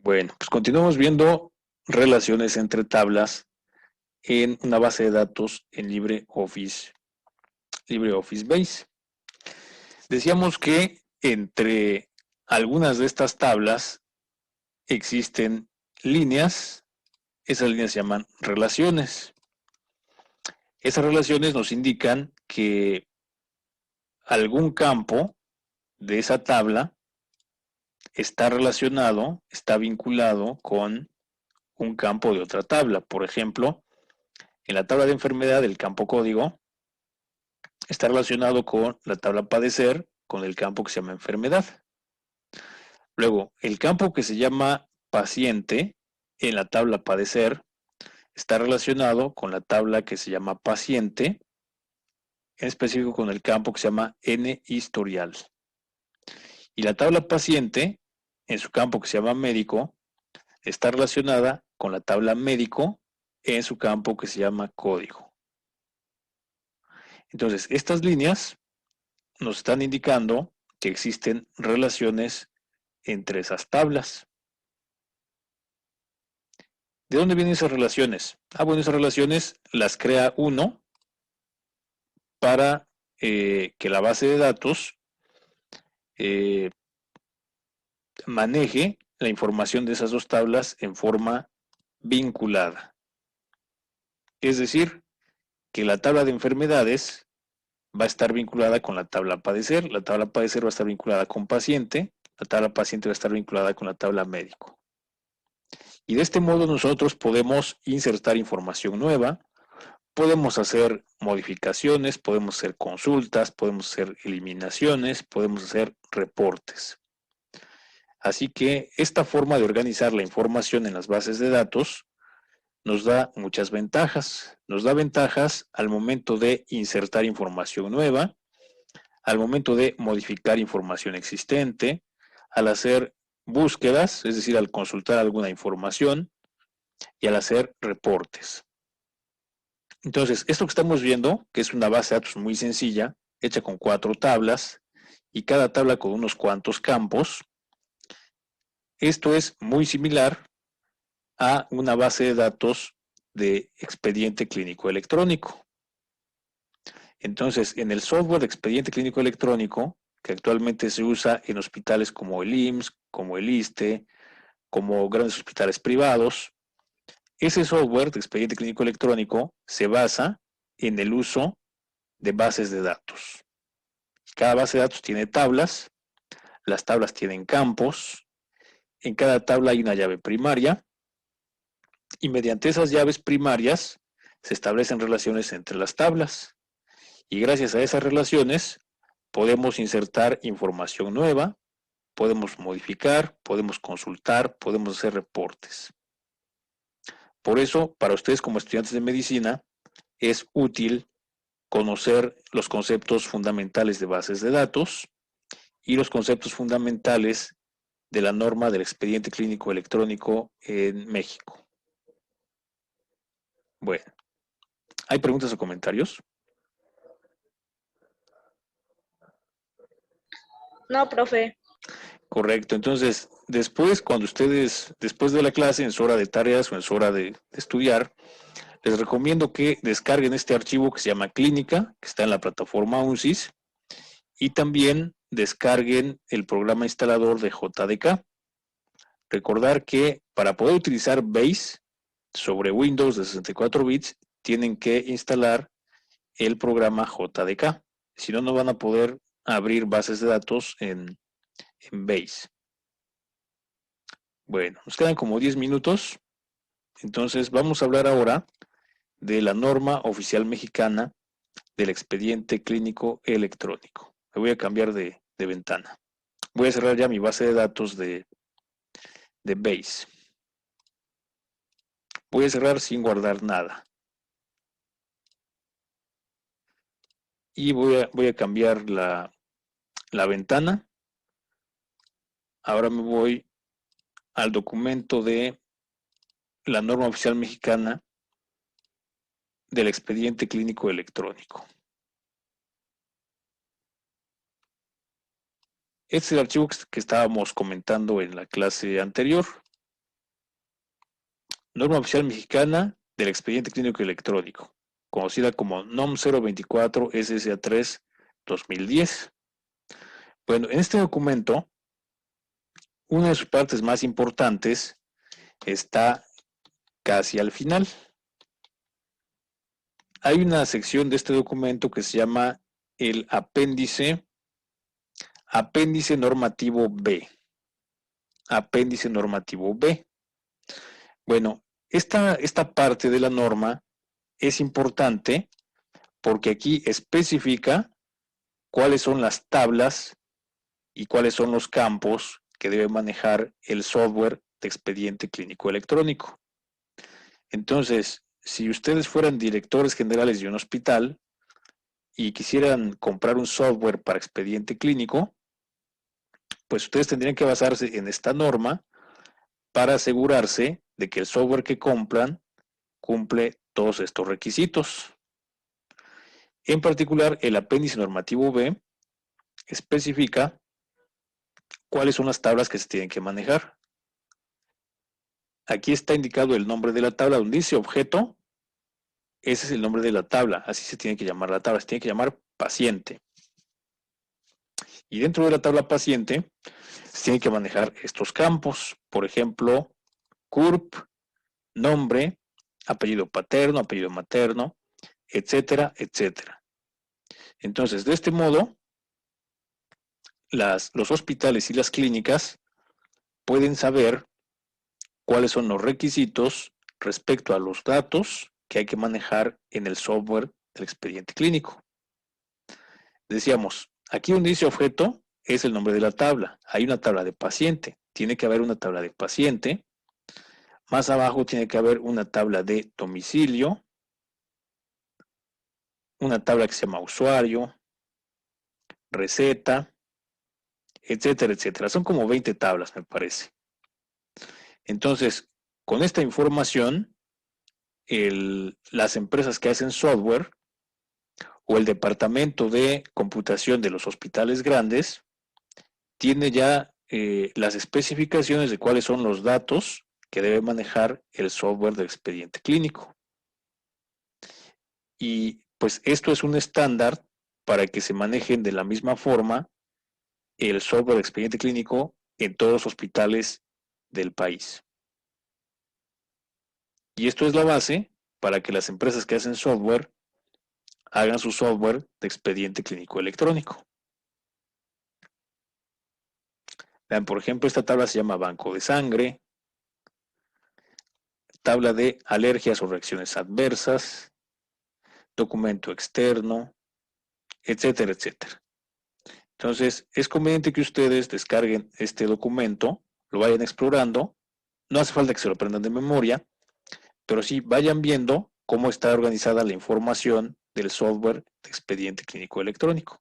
Bueno, pues continuamos viendo relaciones entre tablas en una base de datos en LibreOffice Base. Decíamos que entre algunas de estas tablas existen líneas, esas líneas se llaman relaciones. Esas relaciones nos indican que algún campo de esa tabla está relacionado, está vinculado con un campo de otra tabla. Por ejemplo, en la tabla de enfermedad, el campo código está relacionado con la tabla padecer, con el campo que se llama enfermedad. Luego, el campo que se llama paciente, en la tabla padecer, está relacionado con la tabla que se llama paciente, en específico con el campo que se llama N historial. Y la tabla paciente, en su campo que se llama médico, está relacionada con la tabla médico en su campo que se llama código. Entonces, estas líneas nos están indicando que existen relaciones entre esas tablas. ¿De dónde vienen esas relaciones? Bueno, esas relaciones las crea uno para que la base de datos eh, maneje la información de esas dos tablas en forma vinculada. Es decir, que la tabla de enfermedades va a estar vinculada con la tabla padecer, la tabla padecer va a estar vinculada con paciente, la tabla paciente va a estar vinculada con la tabla médico. Y de este modo nosotros podemos insertar información nueva, podemos hacer modificaciones, podemos hacer consultas, podemos hacer eliminaciones, podemos hacer reportes. Así que esta forma de organizar la información en las bases de datos nos da muchas ventajas. Nos da ventajas al momento de insertar información nueva, al momento de modificar información existente, al hacer búsquedas, es decir, al consultar alguna información y al hacer reportes. Entonces, esto que estamos viendo, que es una base de datos muy sencilla, hecha con 4 tablas, y cada tabla con unos cuantos campos, esto es muy similar a una base de datos de expediente clínico electrónico. Entonces, en el software de expediente clínico electrónico, que actualmente se usa en hospitales como el IMSS, como el ISSSTE, como grandes hospitales privados, ese software de expediente clínico electrónico se basa en el uso de bases de datos. Cada base de datos tiene tablas, las tablas tienen campos, en cada tabla hay una llave primaria y mediante esas llaves primarias se establecen relaciones entre las tablas y gracias a esas relaciones podemos insertar información nueva, podemos modificar, podemos consultar, podemos hacer reportes. Por eso, para ustedes como estudiantes de medicina, es útil conocer los conceptos fundamentales de bases de datos y los conceptos fundamentales de la norma del expediente clínico electrónico en México. Bueno, ¿hay preguntas o comentarios? No, profe. Correcto, entonces después, después de la clase, en su hora de tareas o en su hora de estudiar, les recomiendo que descarguen este archivo que se llama Clínica, que está en la plataforma UNSIS, y también descarguen el programa instalador de JDK. Recordar que para poder utilizar Base sobre Windows de 64 bits, tienen que instalar el programa JDK. Si no, no van a poder abrir bases de datos en Base. Bueno, nos quedan como 10 minutos. Entonces vamos a hablar ahora de la norma oficial mexicana del expediente clínico electrónico. Me voy a cambiar de ventana. Voy a cerrar ya mi base de datos de Base. Voy a cerrar sin guardar nada. Y voy a cambiar la ventana. Ahora me voy al documento de la norma oficial mexicana del expediente clínico electrónico. Este es el archivo que estábamos comentando en la clase anterior. Norma Oficial Mexicana del Expediente Clínico Electrónico, conocida como NOM 024 SSA3 2010. Bueno, en este documento, una de sus partes más importantes está casi al final. Hay una sección de este documento que se llama el apéndice normativo B. Apéndice normativo B. Bueno, esta parte de la norma es importante porque aquí especifica cuáles son las tablas y cuáles son los campos que debe manejar el software de expediente clínico electrónico. Entonces, si ustedes fueran directores generales de un hospital y quisieran comprar un software para expediente clínico, pues ustedes tendrían que basarse en esta norma para asegurarse de que el software que compran cumple todos estos requisitos. En particular, el apéndice normativo B especifica cuáles son las tablas que se tienen que manejar. Aquí está indicado el nombre de la tabla, donde dice objeto, ese es el nombre de la tabla, así se tiene que llamar la tabla, se tiene que llamar paciente. Y dentro de la tabla paciente, se tiene que manejar estos campos, por ejemplo, CURP, nombre, apellido paterno, apellido materno, etcétera, etcétera. Entonces, de este modo, los hospitales y las clínicas pueden saber cuáles son los requisitos respecto a los datos que hay que manejar en el software del expediente clínico. Decíamos, aquí donde dice objeto es el nombre de la tabla. Hay una tabla de paciente. Tiene que haber una tabla de paciente. Más abajo tiene que haber una tabla de domicilio, una tabla que se llama usuario, receta, etcétera, etcétera. Son como 20 tablas, me parece. Entonces, con esta información, las empresas que hacen software o el departamento de computación de los hospitales grandes tiene ya las especificaciones de cuáles son los datos que debe manejar el software de expediente clínico. Y pues esto es un estándar para que se manejen de la misma forma el software de expediente clínico en todos los hospitales del país. Y esto es la base para que las empresas que hacen software hagan su software de expediente clínico electrónico. Vean, por ejemplo, esta tabla se llama banco de sangre, tabla de alergias o reacciones adversas, documento externo, etcétera, etcétera. Entonces, es conveniente que ustedes descarguen este documento, lo vayan explorando, no hace falta que se lo aprendan de memoria, pero sí vayan viendo cómo está organizada la información del software de expediente clínico electrónico.